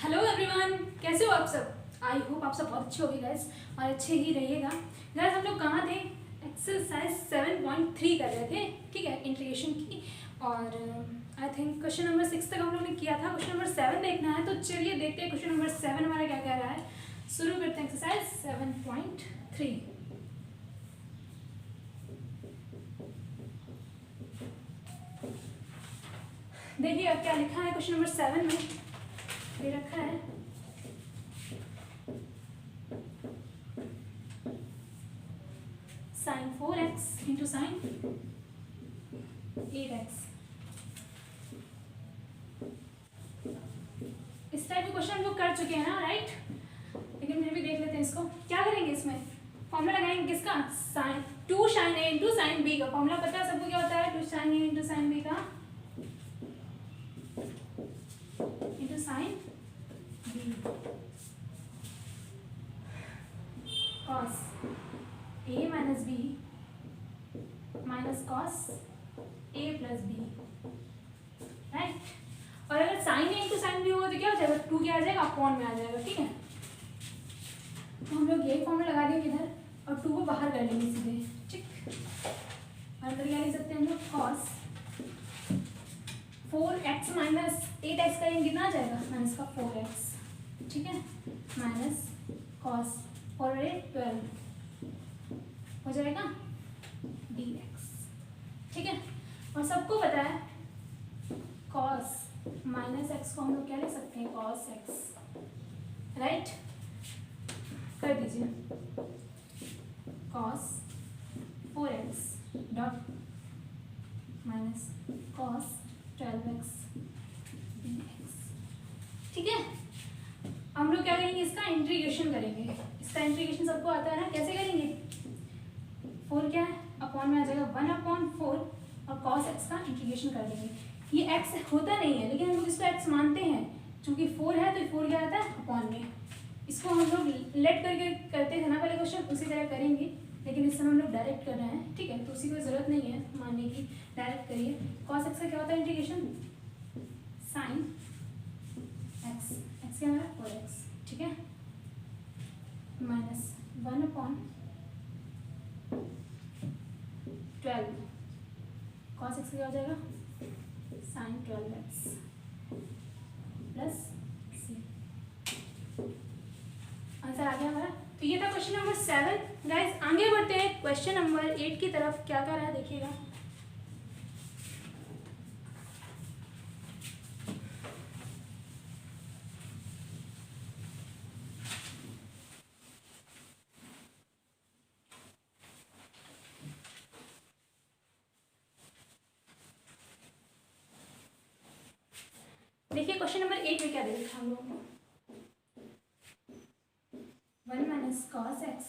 Hello everyone, कैसे हो आप सब। आई होप आप सब बहुत अच्छे होगे गाइस और अच्छे ही रहिएगा। गाइस हम लोग कहाँ थे, एक्सरसाइज 7.3 कर रहे थे, ठीक है, इंटीग्रेशन की। और आई थिंक क्वेश्चन नंबर 6 तक हम लोग ने किया था। क्वेश्चन नंबर 7 देखना है, तो चलिए देखते हैं क्वेश्चन नंबर 7 हमारा क्या कह रहा है। शुरू करते हैं एक्सरसाइज 7.3। देखिए अब क्या लिखा है क्वेश्चन नंबर 7 में, ये रखा है sin 4x into sine 8x। इस टाइप के क्वेश्चन हम लोग कर चुके हैं ना, राइट। लेकिन फिर भी देख लेते हैं इसको। क्या करेंगे, इसमें फॉर्मूला लगाएंगे किसका, sine 2 sin a into sine B का। फॉर्मूला पता है सबको क्या होता है, 2 sin a into sine B का into sine B cos a minus B minus cos a plus B, right. और अगर sine A into sine B होगा तो क्या हो जाएगा, 2 क्या आ जाएगा, अपॉन में आ जाएगा, ठीक है। तो हम लोग यही फॉर्मूला लगा देंगे इधर और 2 को बाहर कर लेंगे सीधे, ठीक। और अंदर क्या लिख सकते हैं हम लोग, कॉस 4x माइनस 8x का ये कितना आ जाएगा, माइनस का 4x, ठीक है, माइनस कॉस 4 और 8 12 हो जाएगा dx, ठीक है। और सबको पता है cos माइनस एक्स को हम लोग क्या लिख सकते हैं, cos x, राइट। कर दीजिए cos 4x dot minus cos 12x dx, ठीक है। हम लोग क्या करेंगे, इसका इंटीग्रेशन करेंगे। इसका इंटीग्रेशन सबको आता है ना, कैसे करेंगे, 4 क्या है, अपॉन में आ जाएगा 1/4 और cos x का इंटीग्रेशन कर देंगे। ये x होता नहीं है लेकिन हम लोग इसको x मानते हैं, क्योंकि 4 है तो 4 क्या आता है, अपॉन में। इसको हम लोग लेट करके करते थे ना पहले क्वेश्चन, उसी तरह करेंगे, लेकिन इस समय हम लोग डायरेक्ट कर रहे हैं, ठीक है। तो उसी को जरूरत नहीं है मानने की, डायरेक्ट करिए। cos x का क्या होता है इंटीग्रेशन, साइन x, x क्या है 4x, ठीक है, माइनस 1/12 cos x क्या हो जाएगा, sine 12x plus c। Answer आ गया हमारा। तो ये था क्वेश्चन नंबर 7। गाइस आगे बढ़ते हैं क्वेश्चन नंबर 8 की तरफ। क्या कर रहा है देखिएगा। देखिए क्वेश्चन नंबर 8 में क्या दे रखा हम लोगों को, 1 minus cos x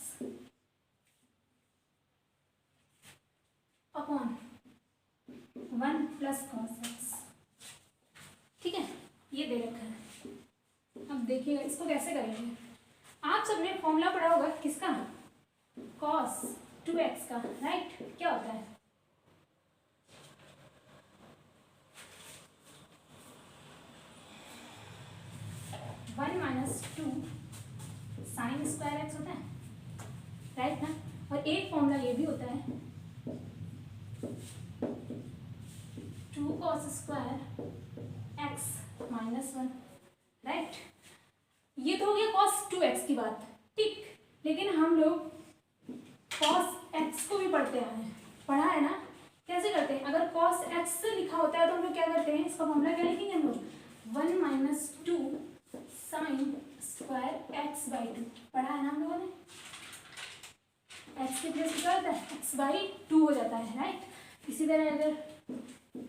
upon 1 plus cos x, ठीक है, ये दे रखा है। अब देखिएगा इसको कैसे करेंगे। आप सबने फॉर्मूला पढ़ा होगा किसका, कॉस 2x का, राइट। क्या होता है, one minus 2 sine square x होता है, राइट ना। और एक फॉर्मूला ये भी होता है 2 cos square x minus 1, right. ये तो हो गया कॉस 2x की बात, ठीक। लेकिन हम लोग कॉस x को भी पढ़ते आए हैं, पढ़ा है ना। कैसे करते हैं, अगर कॉस x से लिखा होता है तो हम लोग क्या करते हैं, इसका फॉर्मूला क्या लिखेंगे हम लोग, 1 minus 2 sine square x by 2, पढ़ा है ना हम लोगों ने। एक्स के प्लेस क्या होता है, एक्स बाई 2 हो जाता है, राइट। इसी तरह अगर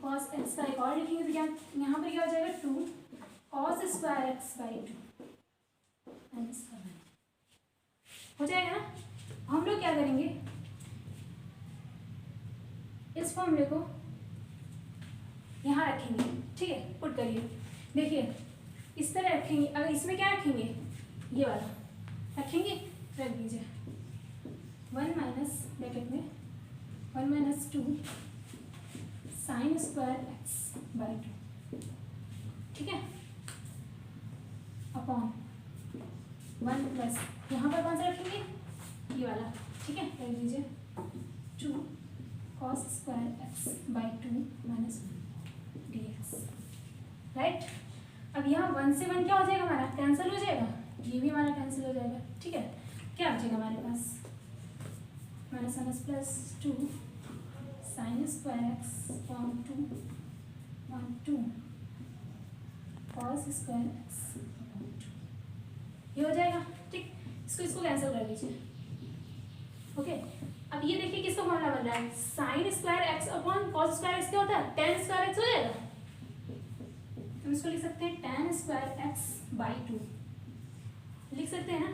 कॉस एक्स का एक और लिखेंगे तो क्या यहाँ पर क्या हो जाएगा, 2 कॉस स्क्वायर एक्स बाई 2 हो जाएगा ना। हम लोग क्या करेंगे, इस फॉर्मूले को यहाँ रखेंगे, ठीक है, पुट करिए। देखिए इस तरह रखेंगे, अगर इसमें क्या रखेंगे, ये वाला रखेंगे, रख दीजिए 1 माइनस ब्रैकेट में 1 minus 2 sine square x by 2, ठीक है, अपॉन 1 प्लस यहाँ पर कौन सा रखेंगे, ये वाला, ठीक है, लिख दीजिए 2 cos square x by 2 minus dx, right. अब यहाँ 1 से 1 क्या हो जाएगा हमारा, कैंसिल हो जाएगा, ये भी हमारा कैंसिल हो जाएगा, ठीक है। क्या बचेगा हमारे पास, minus minus plus 2 sine square x upon 2 2 cos square x upon 2, ये हो जाएगा, ठीक। इसको कैंसिल कर दीजिए, ओके। अब ये देखिए किसका फॉर्मूला बन रहा है, sign square x upon cos square x क्या होता है, tan स्क्वायर एक्स हो जाएगा। हम इसको लिख सकते हैं tan स्क्वायर एक्स बाई 2, लिख सकते हैं ना।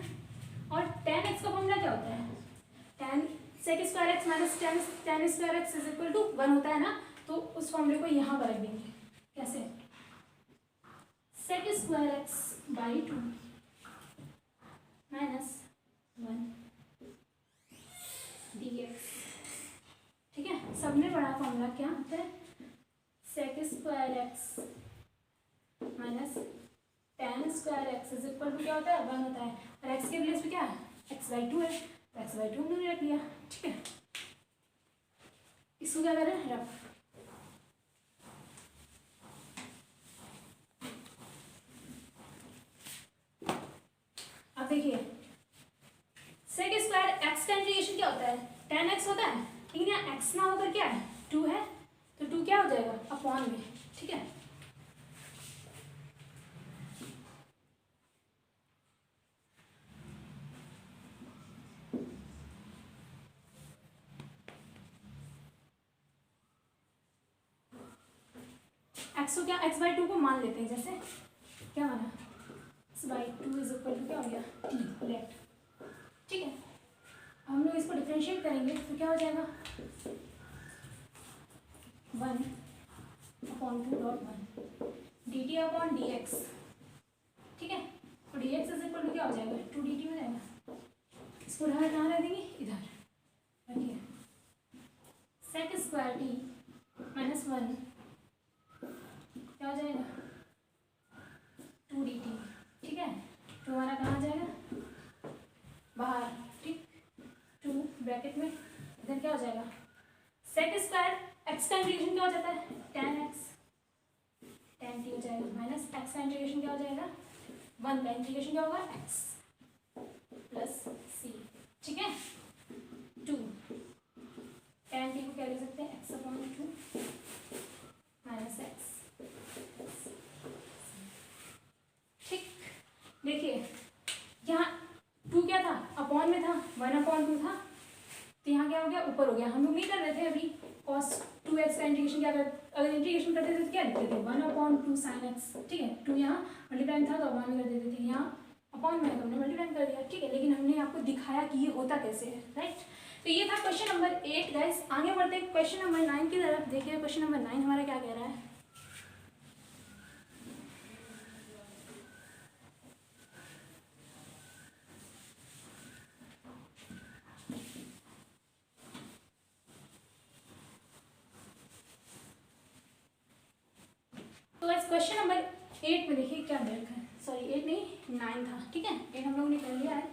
और tan x का फॉर्मूला क्या होता है, tan sec square x minus tan square x is equal to 1 होता है ना। तो उस फॉर्मूले को यहाँ पर रख देंगे, कैसे, sec square x by 2 minus 1 dx, ठीक है। सबने बड़ा फॉर्मूला क्या होता है, sec square x minus tan square x is equal to क्या होता है, 1 होता है। और x के प्लेस पे क्या है, x बाई 2 है, तो x बाई 2 हमने रख लिया, ठीक है। इसको क्या करें, रख, अब देखिए sec स्क्वायर x का इंटीग्रेशन क्या होता है, tan x होता है, लेकिन यहाँ x ना होकर क्या है 2 है, तो 2 क्या हो जाएगा अपॉन में, ठीक है। x को क्या, x बाई 2 को मान लेते हैं, जैसे क्या माना, x by 2 is equal to क्या हो गया t, लेट, ठीक है। हम लोग इसको डिफरेंशिएट करेंगे तो क्या हो जाएगा 1 upon 2 dot 1 dt upon dx, ठीक है। तो dx इज इक्वल टू क्या हो जाएगा 2 dt हो जाएगा। इसको कहाँ रख देंगे, इधर रखिए, sec स्क्वायर t माइनस 1 क्या हो जाएगा 2 dt, ठीक है। तो हमारा कहाँ आ जाएगा बाहर, ठीक, 2 ब्रैकेट में, इधर क्या हो जाएगा sec स्क्वायर x का इंटीग्रेशन क्या हो जाता है tan x, tan t हो जाएगा, माइनस x का इंटीग्रेशन क्या हो जाएगा 1 का इंटीग्रेशन क्या होगा x प्लस c, ठीक है। 2 tan t को क्या लिख सकते हैं x अपॉन 2 माइनस x, ठीक। देखिए यहाँ 2 क्या था, अपॉन में था, 1 अपॉन 2 था, तो यहाँ क्या हो गया ऊपर हो गया। हम लोग नहीं कर रहे थे अभी cos 2x का इंटीग्रेशन, क्या कर, अगर इंटीग्रेशन करते थे तो क्या लिखते थे 1 अपॉन 2 साइन एक्स, ठीक है। 2 यहाँ मल्टीप्लाइन था तो अपॉन में कर देते थे, यहाँ अपॉन में हमने मल्टीप्लाइन कर दिया, ठीक है। लेकिन हमने आपको दिखाया कि ये होता कैसे है, राइट। तो ये था क्वेश्चन नंबर 8 गाइस। आगे बढ़ते हैं क्वेश्चन नंबर 9 की तरफ। देखिए क्वेश्चन नंबर 9 हमारा क्या कह रहा है, तो गाइस क्वेश्चन नंबर 8 में देखिए क्या दे रखा है, सॉरी 8 नहीं 9 था, ठीक है। 8 हम लोगों ने कर लिया है,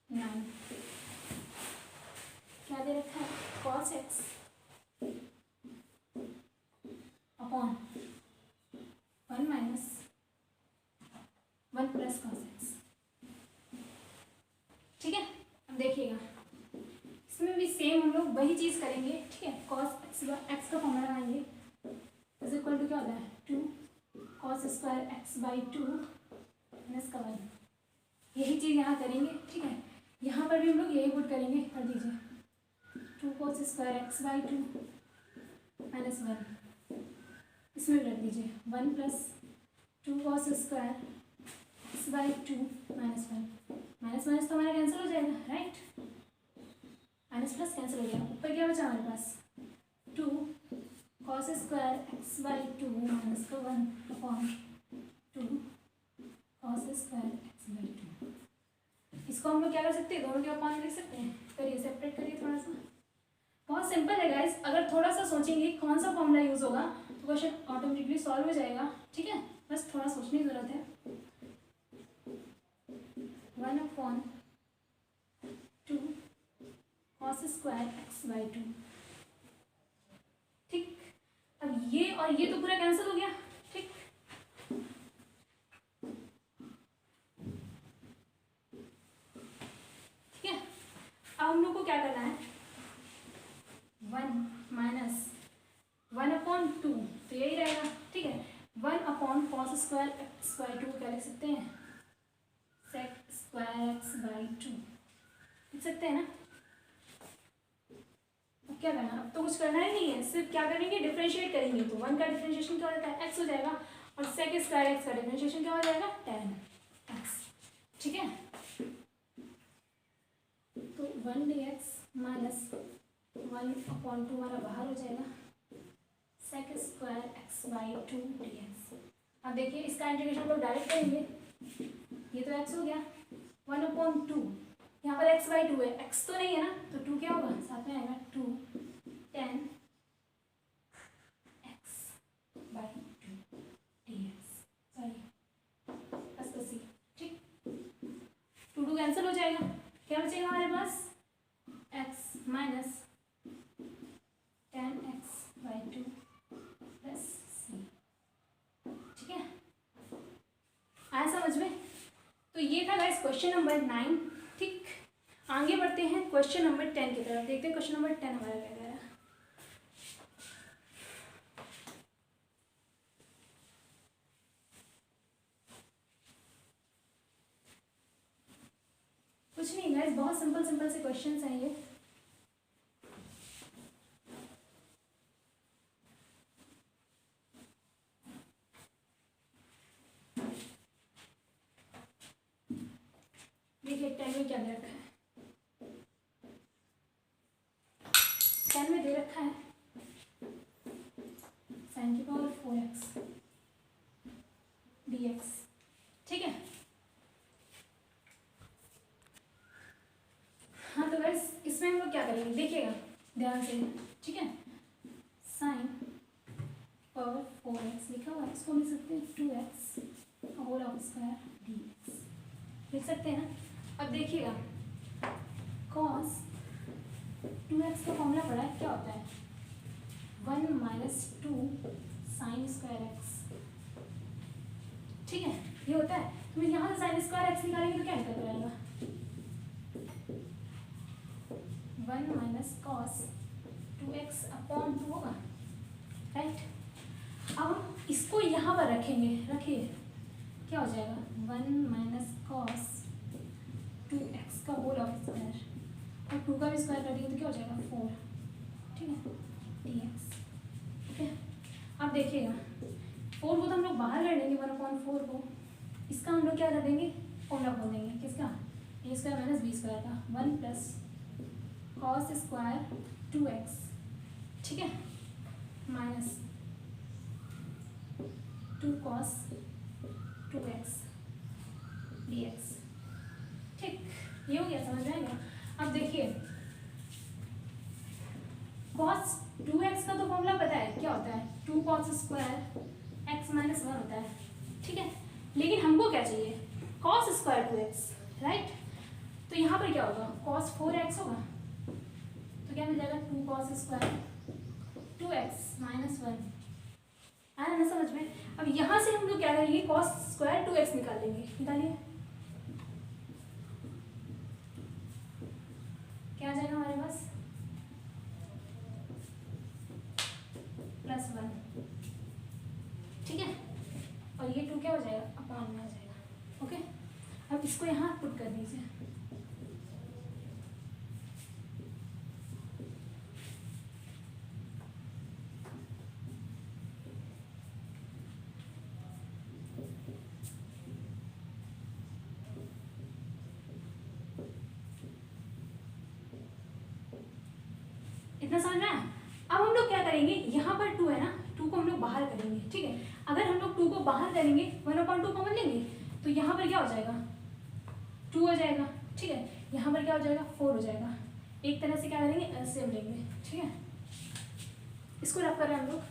9 क्या दे रखा है cos x upon 1 minus 1 plus cos x, ठीक है। अब देखिएगा इसमें भी सेम हम लोग वही चीज़ करेंगे, ठीक है। cos x का फॉर्मूला लगाएंगे इज इक्वल टू क्या होता है 2 cos square x by 2 minus का 1, यही चीज़ यहाँ करेंगे, ठीक है। यहाँ पर भी हम लोग यही पुट करेंगे, कर दीजिए 2 cos square x by 2 minus 1, इसमें रख दीजिए 1 plus 2 cos square x by 2 minus 1, minus minus तो हमारा कैंसिल हो जाएगा, राइट। माइनस प्लस कैंसिल हो गया, ऊपर क्या बचा हमारे पास 2 cos square x by 2 minus का 1 upon 2 cos square x by 2। इसको हम लोग क्या कर सकते हैं, दोनों के अपॉन लिख सकते हैं, करिए सेपरेट करिए थोड़ा सा। बहुत सिंपल है गाइस, अगर थोड़ा सा सोचेंगे कौन सा फॉर्मूला यूज़ होगा तो क्वेश्चन ऑटोमेटिकली सॉल्व हो जाएगा, ठीक है। बस थोड़ा सोचने की ज़रूरत है। 1/2 cos स्क्वायर x/2। ठीक, अब ये और ये तो पूरा कैंसिल हो गया। ठीक, ठीक है, अब हम लोग को क्या करना है, 1 माइनस 1/2 तो यही रहेगा। ठीक है, 1/cos स्क्वायर x/2 क्या लिख सकते हैं, sec स्क्वायर x/2 लिख सकते हैं ना। अब क्या करना, अब तो कुछ करना ही नहीं है, सिर्फ क्या करेंगे, डिफरेंशिएट करेंगे। तो 1 का डिफरेंशिएशन क्या हो जाता है, x हो जाएगा, और sec स्क्वायर x का डिफरेंशिएशन क्या हो जाएगा, tan x। ठीक है, तो 1 dx माइनस 1/2 हमारा बाहर हो जाएगा, sec स्क्वायर x/2 dx। अब देखिए इसका इंटीग्रेशन हम लोग डायरेक्ट करेंगे, ये तो x हो गया, 1/2 यहाँ पर x/2 है, x तो नहीं है ना, तो 2 क्या होगा, साथ में आएगा 2 tan x/2 dx। सॉरी, बस बसी। ठीक, 2 कैंसिल हो जाएगा, क्या बचेगा हमारे पास, x minus tan x/2 plus c। ठीक है, आया समझ में। तो ये था गाइस क्वेश्चन नंबर 9। ठीक, आगे बढ़ते हैं क्वेश्चन नंबर 10 की तरफ, देखते हैं क्वेश्चन नंबर 10 हमारा क्या कह रहा है। कुछ नहीं गाइस, बहुत सिंपल सिंपल से क्वेश्चंस हैं ये। देखिए 10 में क्या दे रखा है, 10 में दे रखा है sin की पावर 4x dx। ठीक है, हाँ तो गाइस इसमें हम लोग क्या करेंगे, देखिएगा ध्यान से। ठीक है, sin पावर 4x लिखा हुआ है, इसको लिख सकते हैं 2x होल स्क्वायर dx, लिख सकते हैं ना। अब देखिएगा cos 2x का फॉर्मूला पड़ा है, क्या होता है, 1 माइनस 2 साइन स्क्वायर x। ठीक है, ये होता है, तो मैं यहाँ से साइन स्क्वायर x निकालेंगे तो क्या निकल कर आएगा, 1 माइनस कॉस 2x/2 होगा, राइट। अब हम इसको यहाँ पर रखेंगे, रखिए क्या हो जाएगा, 1 माइनस कॉस 2x का होल स्क्वायर, और 2 का भी स्क्वायर कर देंगे तो क्या हो जाएगा 4। ठीक है, dx। ठीक है, अब देखिएगा 4 को तो हम लोग बाहर कर देंगे, 1/4 को, इसका हम लोग क्या कर देंगे, फॉर्मूला बोल देंगे किसका, a square minus b square का, 1 प्लस कॉस स्क्वायर 2x। ठीक है, माइनस 2 cos 2x dx। ठीक, ये हो गया, समझ में आएगा। अब देखिए cos 2x का तो फॉर्मूला पता है क्या होता है, 2 cos स्क्वायर x माइनस 1 होता है। ठीक है, लेकिन हमको क्या चाहिए, cos स्क्वायर 2x, राइट। तो यहाँ पर क्या होगा, cos 4x होगा, तो क्या मिल जाएगा 2 cos स्क्वायर 2x माइनस 1। आया ना समझ में। अब यहाँ से हम लोग क्या करेंगे, cos स्क्वायर 2x निकाल लेंगे, निकालिए क्या आ जाएगा हमारे पास, +1। ठीक है, और ये 2 क्या हो जाएगा, अपॉन में आ जाएगा। ओके, अब इसको यहाँ पुट कर दीजिए, इतना समझ में आया। अब हम लोग क्या करेंगे, यहाँ पर 2 है ना, 2 को हम लोग बाहर करेंगे। ठीक है, अगर हम लोग 2 को बाहर करेंगे 1/2 कॉमन लेंगे, तो यहाँ पर क्या हो जाएगा, 2 हो जाएगा। ठीक है, यहाँ पर क्या हो जाएगा, 4 हो जाएगा। एक तरह से क्या करेंगे, एलसीएम लेंगे। ठीक है, इसको रख कर हम लोग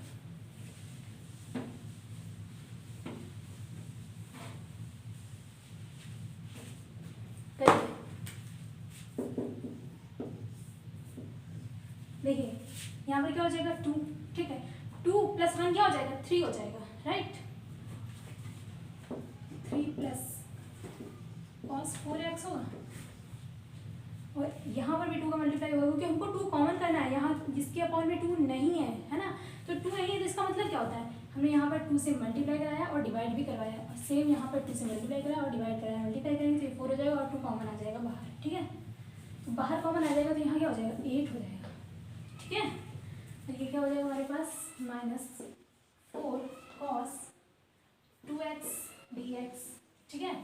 देखिए यहाँ पर क्या हो जाएगा 2, ठीक है, 2 + 1 क्या हो जाएगा 3 हो जाएगा, राइट। 3 + cos 4x होगा, और यहाँ पर भी 2 का मल्टीप्लाई होगा क्योंकि हमको 2 कॉमन करना है, यहाँ जिसके अपॉन में 2 नहीं है ना, तो 2 नहीं है, तो इसका मतलब क्या होता है, हमने यहाँ पर 2 से मल्टीप्लाई कराया और डिवाइड भी करवाया, और सेम यहाँ पर 2 से मल्टीप्लाई कराया और डिवाइड कराया, मल्टीप्लाई करेंगे तो ये 4 हो जाएगा और 2 कॉमन आ जाएगा बाहर, ठीक है। तो बाहर कॉमन आ जाएगा तो यहाँ क्या हो जाएगा 8 हो जाएगा, ठीक है। तो ये क्या हो जाएगा हमारे पास -4 cos 2x dx, ठीक है।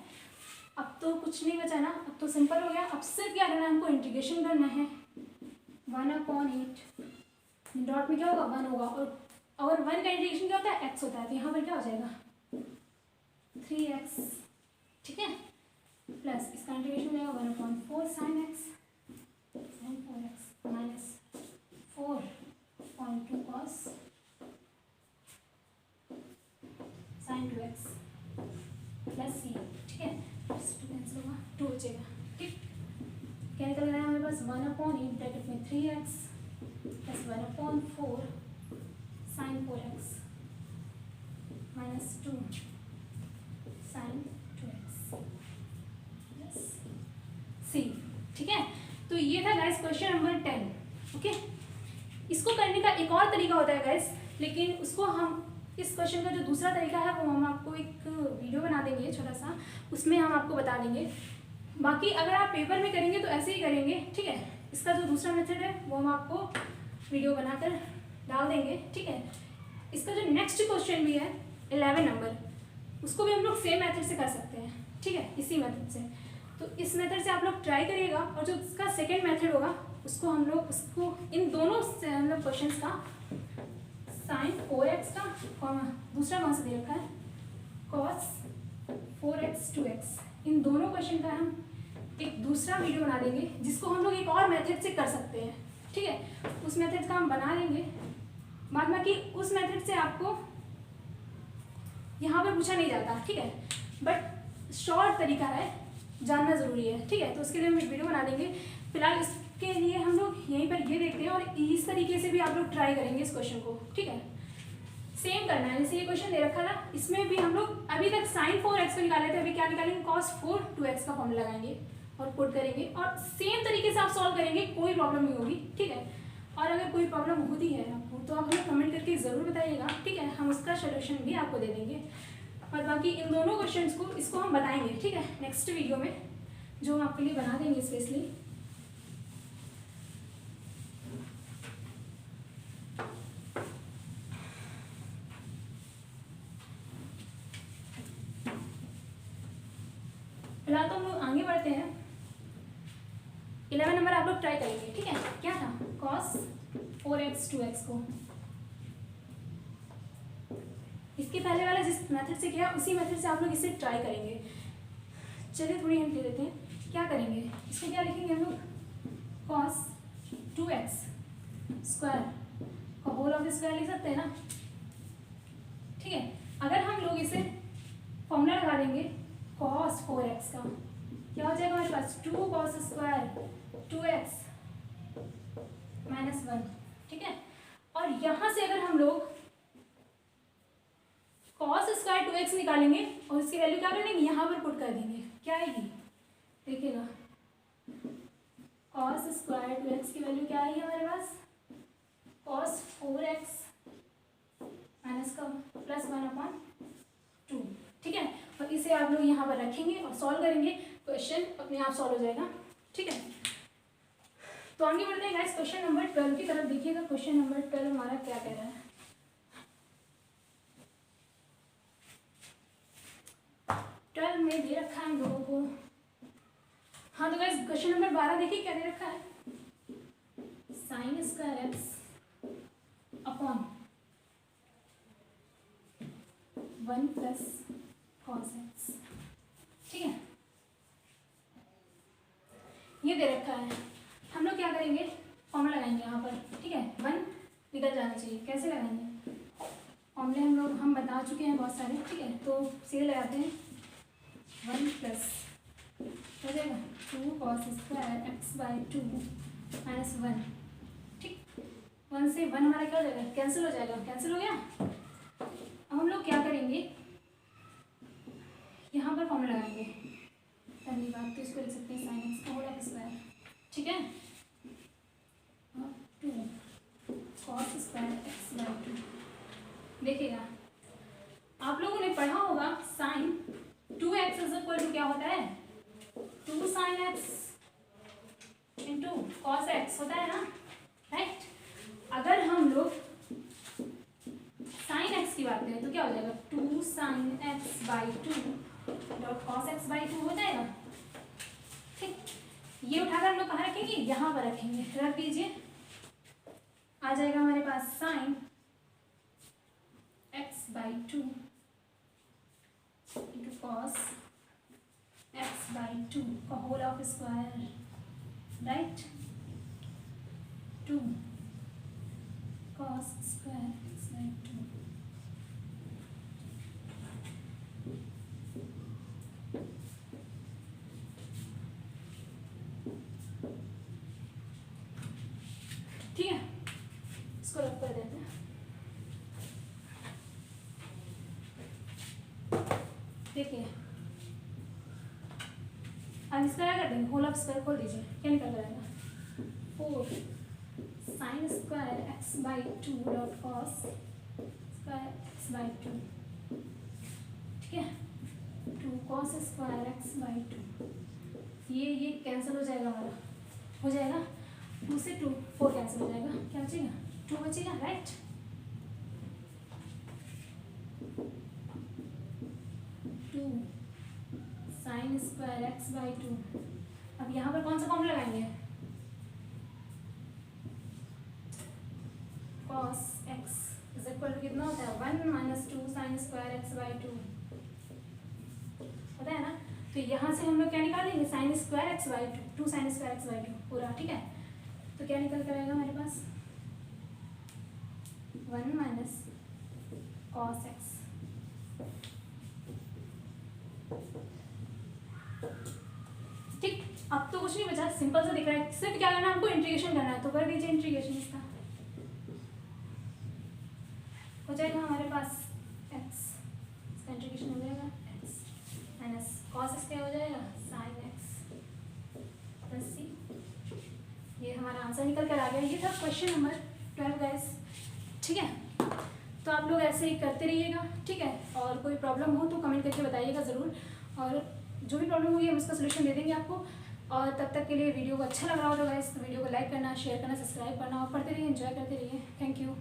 अब तो कुछ नहीं बचा ना, अब तो सिंपल हो गया। अब सिर्फ क्या करना है, हमको इंटीग्रेशन करना है। 1/8 डॉट में क्या होगा 1 होगा, और 1 का इंटीग्रेशन क्या होता है x होता है, तो यहाँ पर क्या हो जाएगा 3x, ठीक है, प्लस इसका इंटीग्रेशन हो जाएगा 1/4 sin x sin 4x minus 4.2 cos sin 2x plus c, ठीक है, 2 बचेगा, ठीक। क्या निकल रहा है हमारे पास 1/8 ब्रैकेट में 3x plus 1/4 sin 4x minus 2 sin 2x plus c, ठीक है। तो ये था गाइस क्वेश्चन नंबर 10, ओके। इसको करने का एक और तरीका होता है गाइस, लेकिन उसको हम इस क्वेश्चन का जो दूसरा तरीका है वो हम आपको एक वीडियो बना देंगे छोटा सा, उसमें हम आपको बता देंगे। बाकी अगर आप पेपर में करेंगे तो ऐसे ही करेंगे, ठीक है। इसका जो दूसरा मेथड है वो हम आपको वीडियो बनाकर डाल देंगे, ठीक है। इसका जो नेक्स्ट क्वेश्चन भी है 11 नंबर, उसको भी हम लोग सेम मेथड से कर सकते हैं, ठीक है, इसी मेथड से। तो इस मेथड से आप लोग ट्राई करिएगा, और जो इसका सेकेंड मेथड होगा उसको हम लोग उसको इन दोनों मतलब क्वेश्चन का sin 4x का दूसरा कौन सा दे रखा है cos 4x 2x, इन दोनों क्वेश्चन का हम एक दूसरा वीडियो बना देंगे जिसको हम लोग एक और मेथड से कर सकते हैं, ठीक है। उस मेथड का हम बना लेंगे, बाद बाकी उस मेथड से आपको यहाँ पर पूछा नहीं जाता, ठीक है, बट शॉर्ट तरीका है, जानना ज़रूरी है, ठीक है। तो उसके लिए हम एक वीडियो बना देंगे। फिलहाल इसके लिए हम लोग यहीं पर ये देखते हैं, और इस तरीके से भी आप लोग ट्राई करेंगे इस क्वेश्चन को, ठीक है। सेम करना है, जैसे ये क्वेश्चन दे रखा था, इसमें भी हम लोग अभी तक sin 4x को निकाले थे, अभी क्या निकालेंगे cos 4 2x का फॉर्मूला लगाएंगे और पुट करेंगे, और सेम तरीके से आप सॉल्व करेंगे, कोई प्रॉब्लम नहीं होगी, ठीक है। और अगर कोई प्रॉब्लम होती है आपको तो आप हमें कमेंट करके ज़रूर बताइएगा, ठीक है, हम उसका सोल्यूशन भी आपको दे देंगे। और बाकी इन दोनों क्वेश्चंस को इसको हम बताएंगे, ठीक है, नेक्स्ट वीडियो में जो हम आपके लिए बना देंगे स्पेशली। फिलहाल तो हम लोग आगे बढ़ते हैं। 11 नंबर आप लोग ट्राई करेंगे, ठीक है। क्या था cos 4x 2x को, इसके पहले वाला जिस मेथड से किया उसी मेथड से आप लोग इसे ट्राई करेंगे। चलिए थोड़ी हिंट दे देते हैं, क्या करेंगे, इसमें क्या लिखेंगे हम लोग cos 2x स्क्वायर का होल ऑफ स्क्वायर लिख सकते हैं ना, ठीक है। अगर हम लोग इसे फॉर्मूला लगा देंगे cos 4x का, क्या हो जाएगा हमारे पास 2 cos स्क्वायर 2x माइनस 1, ठीक है। और यहाँ से अगर हम लोग cos स्क्वायर 2x निकालेंगे और इसकी वैल्यू क्या कर देंगे, यहाँ पर पुट कर देंगे, क्या आएगी देखिएगा, cos स्क्वायर 2x की वैल्यू क्या आएगी हमारे पास cos 4x माइनस का प्लस 1/2, ठीक है। और इसे आप लोग यहाँ पर रखेंगे और सॉल्व करेंगे, क्वेश्चन अपने आप सॉल्व हो जाएगा, ठीक है। तो आगे बढ़ते हैं गाइस क्वेश्चन नंबर 12 की तरफ। देखिएगा क्वेश्चन नंबर 12 हमारा क्या कह रहा है। 12 में दे रखा है हम लोगों को, हाँ तो गाइस क्वेश्चन नंबर 12 देखिए क्या दे रखा है, sin square x upon 1 plus cos x, ठीक है, ये दे रखा है। हम लोग क्या करेंगे, फॉर्मूला लगाएंगे यहाँ पर, ठीक है, 1 निकल जाना चाहिए, कैसे लगाएंगे, फॉर्मूले हम बता चुके हैं बहुत सारे, ठीक है। तो सीधे लगाते हैं 1 प्लस हो जाएगा 2 cos स्क्वायर x/2 माइनस 1, ठीक। 1 से 1 हमारा क्या हो जाएगा, कैंसिल हो जाएगा, कैंसिल हो गया। अब हम लोग क्या करेंगे, यहाँ पर फॉर्मूला लगाएंगे। पहली बात तो इसको लिख सकते हैं साइन एक्स का होल स्क्वायर, ठीक है, और 2 कॉस स्क्वायर एक्स बाई 2। देखिएगा आप लोगों ने पढ़ा होगा sign 2x is equal to क्या होता है, 2 sine x into cos x होता है ना, राइट। अगर हम लोग साइन एक्स की बात करें तो क्या हो जाएगा, 2 sign x by 2 dot cos x by 2 हो जाएगा, ठीक। ये उठाकर हम लोग कहाँ रखेंगे, यहाँ पर रखेंगे, रख दीजिए। आ जाएगा हमारे पास sine x by 2 into cos x by 2 का whole of square, right, 2 cos square x by 2। ठीक है, इसको रब कर देते हैं। देखिए अब इसका क्या कर देंगे, होल ऑफ स्क्वायर खोल दीजिए, क्या निकल कर आएगा, 4 sign square x by 2 dot cos square x by 2, ठीक है, 2 कॉस स्क्वायर एक्स बाई 2। ये कैंसिल हो जाएगा हमारा, हो जाएगा 2 से 2 4 कैंसिल हो जाएगा, क्या बचेगा, 2 बचेगा, right. 2 sine square x by 2। अब यहाँ पर कौन सा फॉर्मूला लगाएंगे, cos x is equal to कितना होता है, 1 minus 2 sine square x by 2 होता है ना। तो यहाँ से हम लोग क्या निकालेंगे, sign square x by 2 sine square x by 2 पूरा, ठीक है। तो क्या निकल कर आएगा हमारे पास, 1 माइनस कॉस एक्स, ठीक। अब तो कुछ नहीं बचा, सिंपल सा दिख रहा है, सिर्फ क्या करना है हमको, इंटीग्रेशन करना है, तो कर दीजिए इंटीग्रेशन। इसका हो जाएगा हमारे पास x, इसका इंटीग्रेशन हो जाएगा x माइनस कॉस एक्स क्या हो जाएगा, साइन एक्स प्लस सी। ये हमारा आंसर निकल कर आ गया। ये था क्वेश्चन नंबर 12 गाइस, ठीक है। तो आप लोग ऐसे ही करते रहिएगा, ठीक है। और कोई प्रॉब्लम हो तो कमेंट करके बताइएगा ज़रूर, और जो भी प्रॉब्लम होगी हम उसका सोल्यूशन दे देंगे आपको। और तब तक के लिए वीडियो को अच्छा लग रहा हो तो गाइस वीडियो को लाइक करना, शेयर करना, सब्सक्राइब करना, और पढ़ते रहिए, एंजॉय करते रहिए। Thank you.